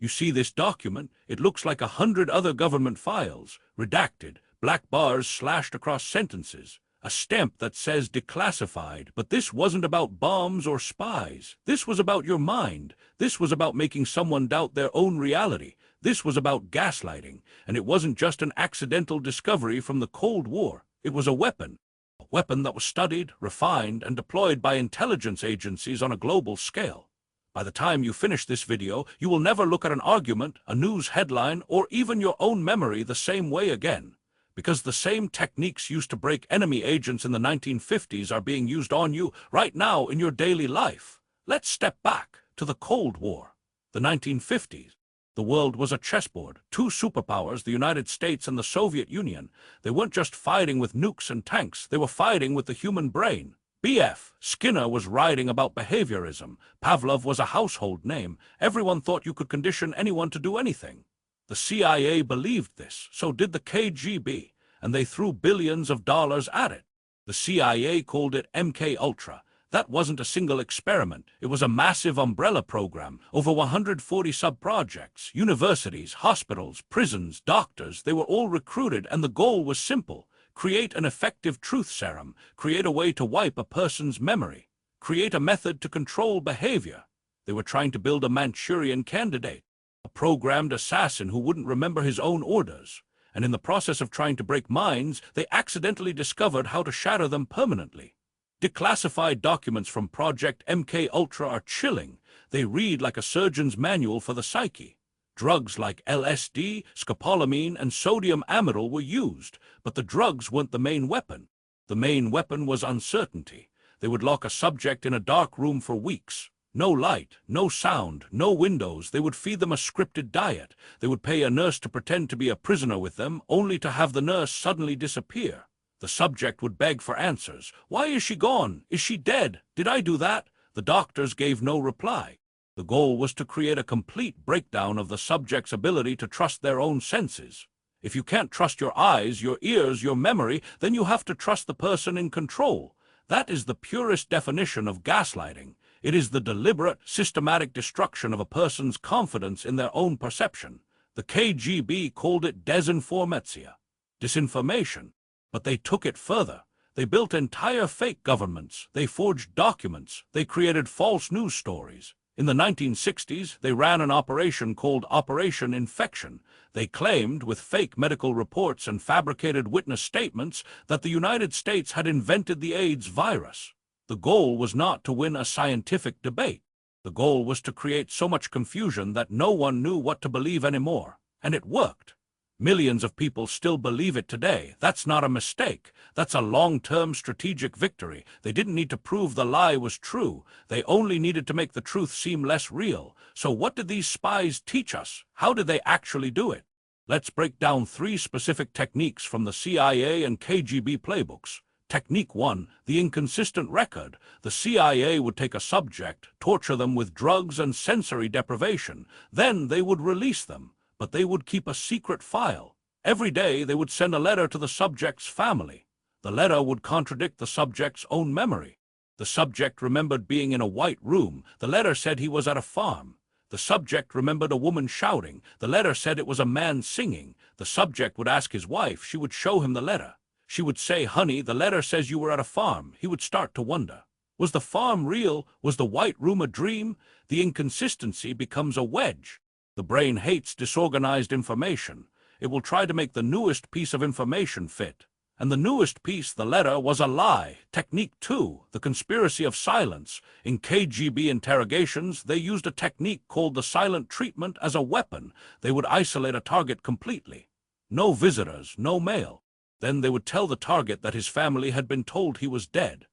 You see this document? It looks like 100 other government files, redacted, black bars slashed across sentences, a stamp that says declassified. But this wasn't about bombs or spies. This was about your mind. This was about making someone doubt their own reality. This was about gaslighting, and it wasn't just an accidental discovery from the Cold War. It was a weapon that was studied, refined, and deployed by intelligence agencies on a global scale. By the time you finish this video, you will never look at an argument, a news headline, or even your own memory the same way again, because the same techniques used to break enemy agents in the 1950s are being used on you right now in your daily life. Let's step back to the Cold War, the 1950s. The world was a chessboard. Two superpowers, the United States and the Soviet Union. They weren't just fighting with nukes and tanks, they were fighting with the human brain. B.F. Skinner was writing about behaviorism. Pavlov was a household name. Everyone thought you could condition anyone to do anything. The CIA believed this, so did the KGB, and they threw billions of dollars at it. The CIA called it MKUltra. That wasn't a single experiment. It was a massive umbrella program, over 140 sub-projects, universities, hospitals, prisons, doctors. They were all recruited, and the goal was simple. Create an effective truth serum, create a way to wipe a person's memory, create a method to control behavior. They were trying to build a Manchurian candidate, a programmed assassin who wouldn't remember his own orders. And in the process of trying to break minds, they accidentally discovered how to shatter them permanently. Declassified documents from Project MKUltra are chilling. They read like a surgeon's manual for the psyche. Drugs like LSD, scopolamine, and sodium amyl were used, but the drugs weren't the main weapon. The main weapon was uncertainty. They would lock a subject in a dark room for weeks. No light, no sound, no windows. They would feed them a scripted diet. They would pay a nurse to pretend to be a prisoner with them, only to have the nurse suddenly disappear. The subject would beg for answers. Why is she gone? Is she dead? Did I do that? The doctors gave no reply. The goal was to create a complete breakdown of the subject's ability to trust their own senses. If you can't trust your eyes, your ears, your memory, then you have to trust the person in control. That is the purest definition of gaslighting. It is the deliberate, systematic destruction of a person's confidence in their own perception. The KGB called it Disinformation, disinformation. But they took it further. They built entire fake governments. They forged documents. They created false news stories. In the 1960s, they ran an operation called Operation Infection. They claimed, with fake medical reports and fabricated witness statements, that the United States had invented the AIDS virus. The goal was not to win a scientific debate. The goal was to create so much confusion that no one knew what to believe anymore. And it worked. Millions of people still believe it today. That's not a mistake. That's a long-term strategic victory. They didn't need to prove the lie was true. They only needed to make the truth seem less real. So what did these spies teach us? How did they actually do it? Let's break down 3 specific techniques from the CIA and KGB playbooks. Technique 1, the inconsistent record. The CIA would take a subject, torture them with drugs and sensory deprivation. Then they would release them. But they would keep a secret file. Every day they would send a letter to the subject's family. The letter would contradict the subject's own memory. The subject remembered being in a white room. The letter said he was at a farm. The subject remembered a woman shouting. The letter said it was a man singing. The subject would ask his wife. She would show him the letter. She would say, "Honey, the letter says you were at a farm." He would start to wonder. Was the farm real? Was the white room a dream? The inconsistency becomes a wedge. The brain hates disorganized information. It will try to make the newest piece of information fit. And the newest piece, the letter, was a lie. Technique 2, the conspiracy of silence. In KGB interrogations, they used a technique called the silent treatment as a weapon. They would isolate a target completely. No visitors, no mail. Then they would tell the target that his family had been told he was dead.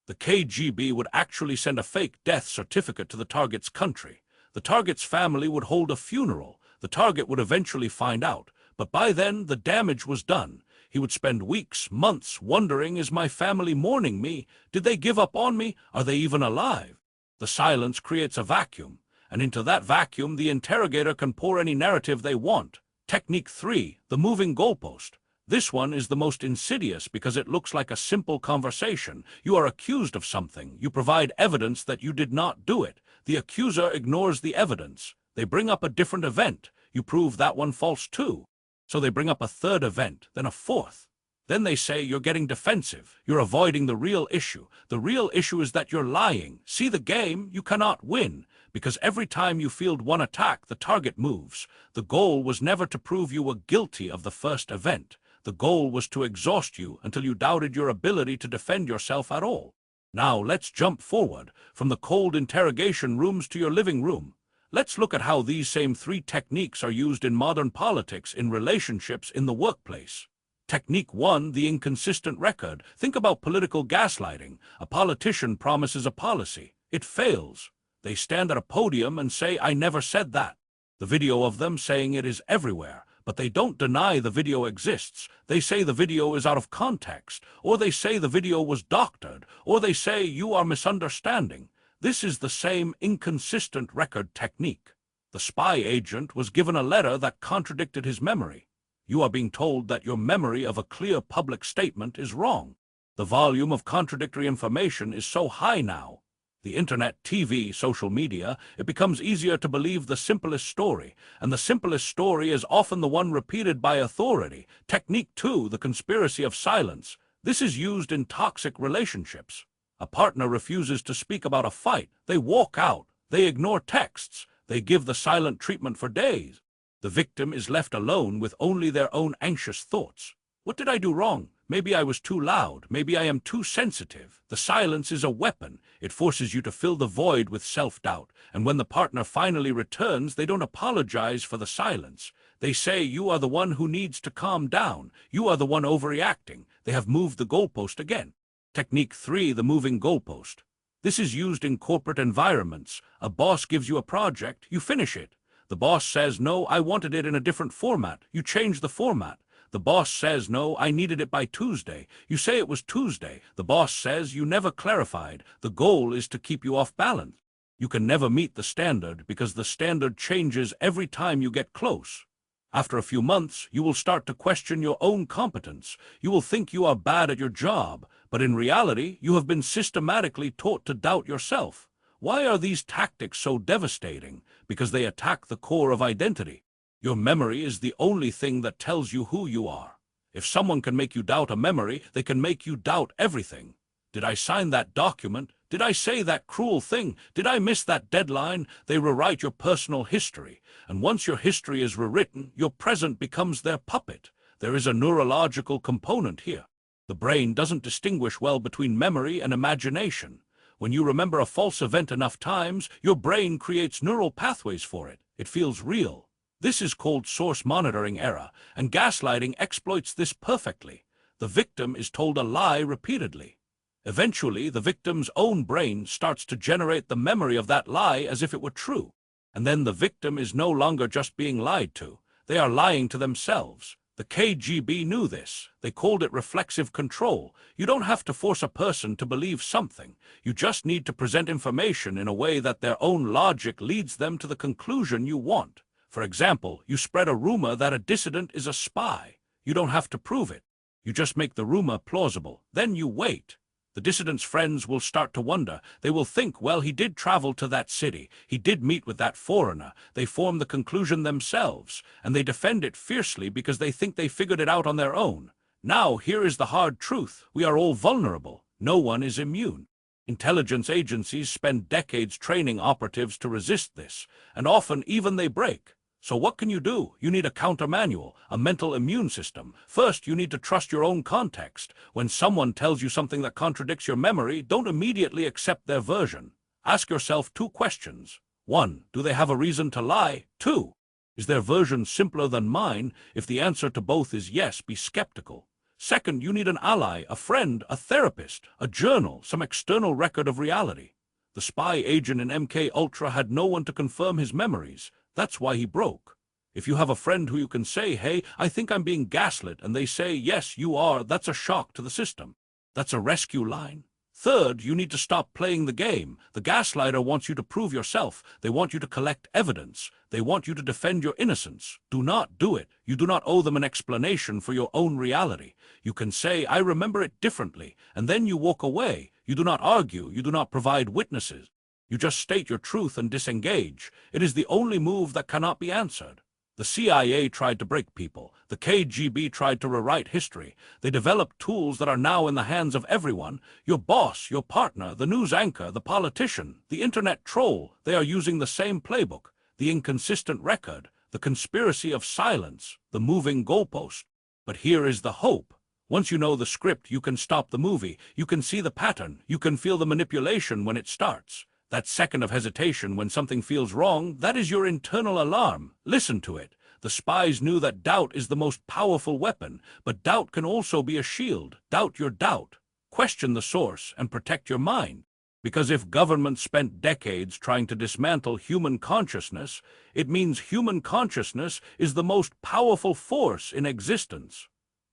The KGB would actually send a fake death certificate to the target's country. The target's family would hold a funeral. The target would eventually find out, but by then the damage was done. He would spend weeks, months, wondering, is my family mourning me? Did they give up on me? Are they even alive? The silence creates a vacuum, and into that vacuum the interrogator can pour any narrative they want. Technique 3, the moving goalpost. This one is the most insidious because it looks like a simple conversation. You are accused of something. You provide evidence that you did not do it. The accuser ignores the evidence. They bring up a different event. You prove that one false too. So they bring up a third event, then a fourth. Then they say you're getting defensive. You're avoiding the real issue. The real issue is that you're lying. See the game? You cannot win. Because every time you field one attack, the target moves. The goal was never to prove you were guilty of the first event. The goal was to exhaust you until you doubted your ability to defend yourself at all. Now let's jump forward, from the cold interrogation rooms to your living room. Let's look at how these same three techniques are used in modern politics, in relationships, in the workplace. Technique 1, the inconsistent record. Think about political gaslighting. A politician promises a policy. It fails. They stand at a podium and say, "I never said that." The video of them saying it is everywhere, but they don't deny the video exists. They say the video is out of context, or they say the video was doctored, or they say you are misunderstanding. This is the same inconsistent record technique. The spy agent was given a letter that contradicted his memory. You are being told that your memory of a clear public statement is wrong. The volume of contradictory information is so high now. The internet, TV, social media, it becomes easier to believe the simplest story, and the simplest story is often the one repeated by authority. Technique 2, the conspiracy of silence. This is used in toxic relationships. A partner refuses to speak about a fight. They walk out. They ignore texts. They give the silent treatment for days. The victim is left alone with only their own anxious thoughts. What did I do wrong? Maybe I was too loud. Maybe I am too sensitive. The silence is a weapon. It forces you to fill the void with self-doubt. And when the partner finally returns, they don't apologize for the silence. They say, "You are the one who needs to calm down. You are the one overreacting." They have moved the goalpost again. Technique 3, the moving goalpost. This is used in corporate environments. A boss gives you a project, you finish it. The boss says, "No, I wanted it in a different format." You change the format. The boss says, "No, I needed it by Tuesday." You say it was Tuesday. The boss says, "You never clarified." The goal is to keep you off balance. You can never meet the standard because the standard changes every time you get close. After a few months, you will start to question your own competence. You will think you are bad at your job, but in reality, you have been systematically taught to doubt yourself. Why are these tactics so devastating? Because they attack the core of identity. Your memory is the only thing that tells you who you are. If someone can make you doubt a memory, they can make you doubt everything. Did I sign that document? Did I say that cruel thing? Did I miss that deadline? They rewrite your personal history. And once your history is rewritten, your present becomes their puppet. There is a neurological component here. The brain doesn't distinguish well between memory and imagination. When you remember a false event enough times, your brain creates neural pathways for it. It feels real. This is called source monitoring error, and gaslighting exploits this perfectly. The victim is told a lie repeatedly. Eventually, the victim's own brain starts to generate the memory of that lie as if it were true. And then the victim is no longer just being lied to. They are lying to themselves. The KGB knew this. They called it reflexive control. You don't have to force a person to believe something. You just need to present information in a way that their own logic leads them to the conclusion you want. For example, you spread a rumor that a dissident is a spy. You don't have to prove it. You just make the rumor plausible. Then you wait. The dissident's friends will start to wonder. They will think, well, he did travel to that city. He did meet with that foreigner. They form the conclusion themselves, and they defend it fiercely because they think they figured it out on their own. Now, here is the hard truth. We are all vulnerable. No one is immune. Intelligence agencies spend decades training operatives to resist this, and often even they break. So what can you do? You need a counter-manual, a mental immune system. First, you need to trust your own context. When someone tells you something that contradicts your memory, don't immediately accept their version. Ask yourself 2 questions. 1. Do they have a reason to lie? 2. Is their version simpler than mine? If the answer to both is yes, be skeptical. Second, you need an ally, a friend, a therapist, a journal, some external record of reality. The spy agent in MKUltra had no one to confirm his memories. That's why he broke. If you have a friend who you can say, "Hey, I think I'm being gaslit," and they say, "Yes, you are," that's a shock to the system. That's a rescue line. Third, you need to stop playing the game. The gaslighter wants you to prove yourself. They want you to collect evidence. They want you to defend your innocence. Do not do it. You do not owe them an explanation for your own reality. You can say, "I remember it differently," and then you walk away. You do not argue. You do not provide witnesses. You just state your truth and disengage. It is the only move that cannot be answered. The CIA tried to break people. The KGB tried to rewrite history. They developed tools that are now in the hands of everyone. Your boss, your partner, the news anchor, the politician, the internet troll. They are using the same playbook. The inconsistent record, the conspiracy of silence, the moving goalpost. But here is the hope. Once you know the script, you can stop the movie. You can see the pattern. You can feel the manipulation when it starts. That second of hesitation when something feels wrong, that is your internal alarm. Listen to it. The spies knew that doubt is the most powerful weapon, but doubt can also be a shield. Doubt your doubt. Question the source and protect your mind. Because if governments spent decades trying to dismantle human consciousness, it means human consciousness is the most powerful force in existence.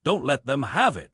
Don't let them have it.